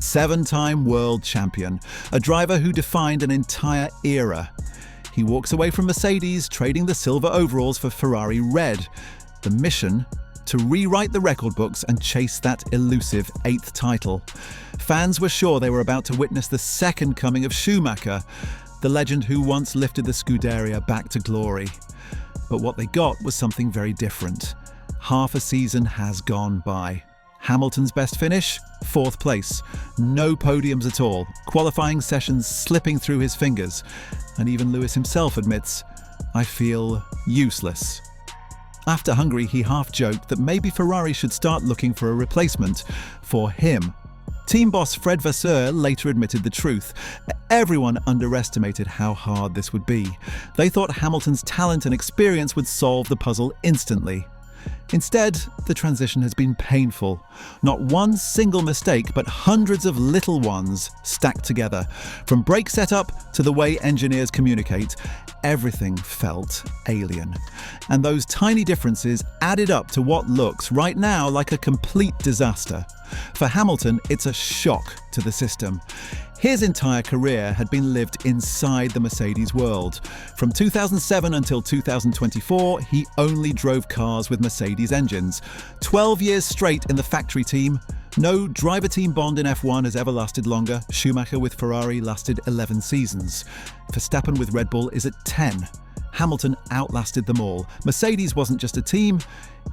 Seven-time world champion, a driver who defined an entire era. He walks away from Mercedes, trading the silver overalls for Ferrari red. The mission? To rewrite the record books and chase that elusive 8th title. Fans were sure they were about to witness the second coming of Schumacher, the legend who once lifted the Scuderia back to glory. But what they got was something very different. Half a season has gone by. Hamilton's best finish? 4th place. No podiums at all, qualifying sessions slipping through his fingers. And even Lewis himself admits, "I feel useless." After Hungary, he half-joked that maybe Ferrari should start looking for a replacement for him. Team boss Fred Vasseur later admitted the truth. Everyone underestimated how hard this would be. They thought Hamilton's talent and experience would solve the puzzle instantly. Instead, the transition has been painful. Not one single mistake, but hundreds of little ones stacked together. From brake setup to the way engineers communicate, everything felt alien. And those tiny differences added up to what looks right now like a complete disaster. For Hamilton, it's a shock to the system. His entire career had been lived inside the Mercedes world. From 2007 until 2024, he only drove cars with Mercedes engines. 12 years straight in the factory team. No driver-team bond in F1 has ever lasted longer. Schumacher with Ferrari lasted 11 seasons. Verstappen with Red Bull is at 10. Hamilton outlasted them all. Mercedes wasn't just a team,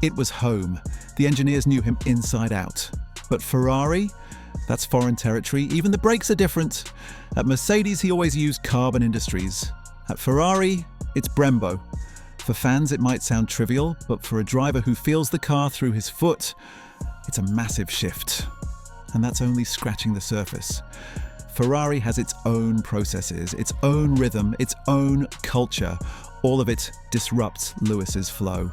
it was home. The engineers knew him inside out. But Ferrari? That's foreign territory. Even the brakes are different. At Mercedes, he always used Carbon Industries. At Ferrari, it's Brembo. For fans, it might sound trivial, but for a driver who feels the car through his foot, it's a massive shift. And that's only scratching the surface. Ferrari has its own processes, its own rhythm, its own culture. All of it disrupts Lewis's flow.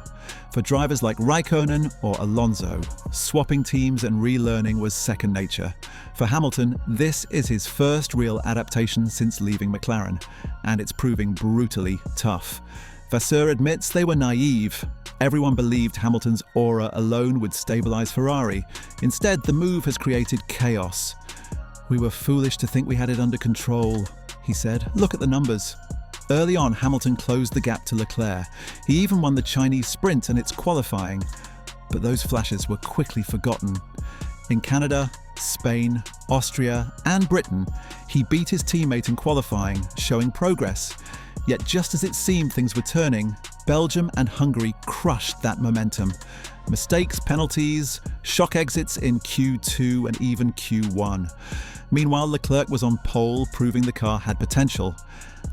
For drivers like Raikkonen or Alonso, swapping teams and relearning was second nature. For Hamilton, this is his first real adaptation since leaving McLaren, and it's proving brutally tough. Vasseur admits they were naive. Everyone believed Hamilton's aura alone would stabilize Ferrari. Instead, the move has created chaos. "We were foolish to think we had it under control," he said. "Look at the numbers." Early on, Hamilton closed the gap to Leclerc. He even won the Chinese sprint and its qualifying. But those flashes were quickly forgotten. In Canada, Spain, Austria, and Britain, he beat his teammate in qualifying, showing progress. Yet just as it seemed things were turning, Belgium and Hungary crushed that momentum. Mistakes, penalties, shock exits in Q2 and even Q1. Meanwhile, Leclerc was on pole, proving the car had potential.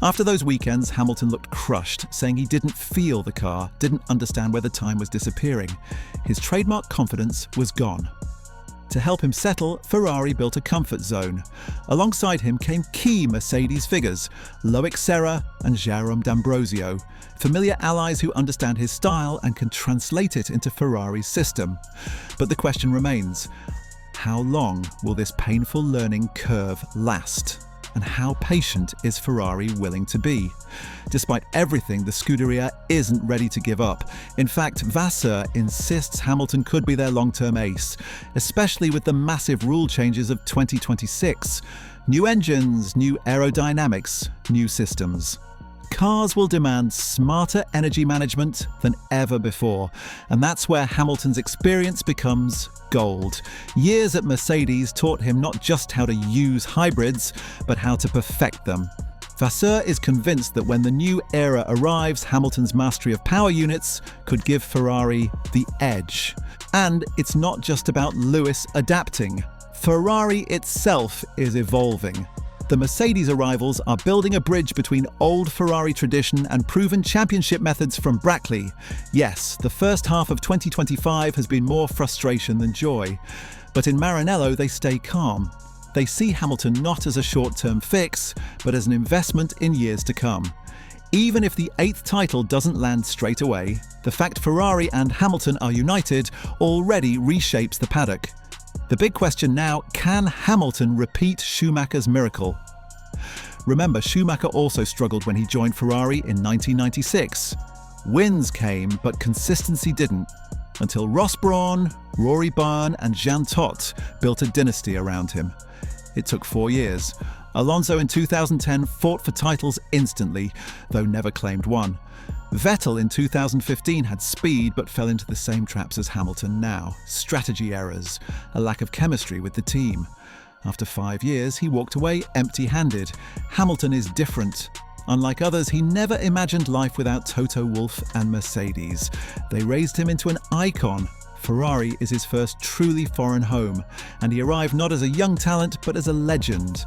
After those weekends, Hamilton looked crushed, saying he didn't feel the car, didn't understand where the time was disappearing. His trademark confidence was gone. To help him settle, Ferrari built a comfort zone. Alongside him came key Mercedes figures, Loic Serra and Jérôme D'Ambrosio, familiar allies who understand his style and can translate it into Ferrari's system. But the question remains, how long will this painful learning curve last? And how patient is Ferrari willing to be? Despite everything, the Scuderia isn't ready to give up. In fact, Vasseur insists Hamilton could be their long-term ace, especially with the massive rule changes of 2026. New engines, new aerodynamics, new systems. Cars will demand smarter energy management than ever before, and that's where Hamilton's experience becomes gold. Years at Mercedes taught him not just how to use hybrids, but how to perfect them. Vasseur is convinced that when the new era arrives, Hamilton's mastery of power units could give Ferrari the edge. And it's not just about Lewis adapting. Ferrari itself is evolving. The Mercedes arrivals are building a bridge between old Ferrari tradition and proven championship methods from Brackley. Yes, the first half of 2025 has been more frustration than joy. But in Maranello, they stay calm. They see Hamilton not as a short-term fix, but as an investment in years to come. Even if the 8th title doesn't land straight away, the fact Ferrari and Hamilton are united already reshapes the paddock. The big question now, can Hamilton repeat Schumacher's miracle? Remember, Schumacher also struggled when he joined Ferrari in 1996. Wins came, but consistency didn't, until Ross Brawn, Rory Byrne and Jean Todt built a dynasty around him. It took 4 years. Alonso in 2010 fought for titles instantly, though never claimed one. Vettel in 2015 had speed but fell into the same traps as Hamilton now. Strategy errors, a lack of chemistry with the team. After 5 years, he walked away empty-handed. Hamilton is different. Unlike others, he never imagined life without Toto Wolff and Mercedes. They raised him into an icon. Ferrari is his first truly foreign home, and he arrived not as a young talent but as a legend.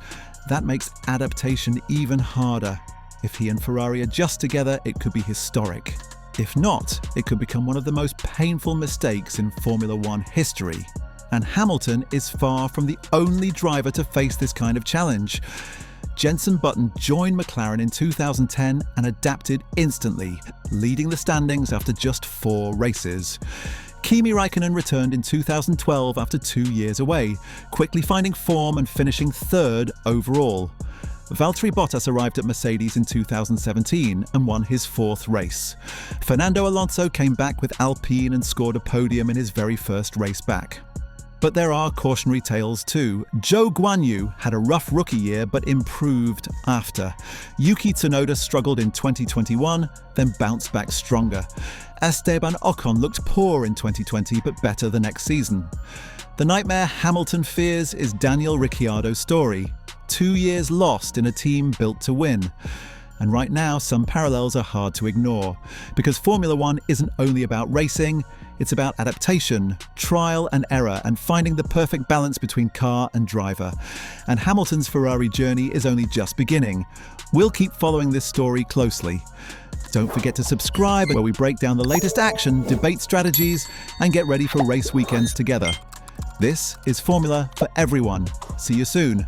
That makes adaptation even harder. If he and Ferrari adjust together, it could be historic. If not, it could become one of the most painful mistakes in Formula One history. And Hamilton is far from the only driver to face this kind of challenge. Jenson Button joined McLaren in 2010 and adapted instantly, leading the standings after just 4 races. Kimi Raikkonen returned in 2012 after 2 years away, quickly finding form and finishing 3rd overall. Valtteri Bottas arrived at Mercedes in 2017 and won his 4th race. Fernando Alonso came back with Alpine and scored a podium in his very first race back. But there are cautionary tales too. Zhou Guanyu had a rough rookie year but improved after. Yuki Tsunoda struggled in 2021, then bounced back stronger. Esteban Ocon looked poor in 2020 but better the next season. The nightmare Hamilton fears is Daniel Ricciardo's story. 2 years lost in a team built to win. And right now, some parallels are hard to ignore, because Formula One isn't only about racing, it's about adaptation, trial and error, and finding the perfect balance between car and driver. And Hamilton's Ferrari journey is only just beginning. We'll keep following this story closely. Don't forget to subscribe, where we break down the latest action, debate strategies, and get ready for race weekends together. This is Formula for Everyone. See you soon.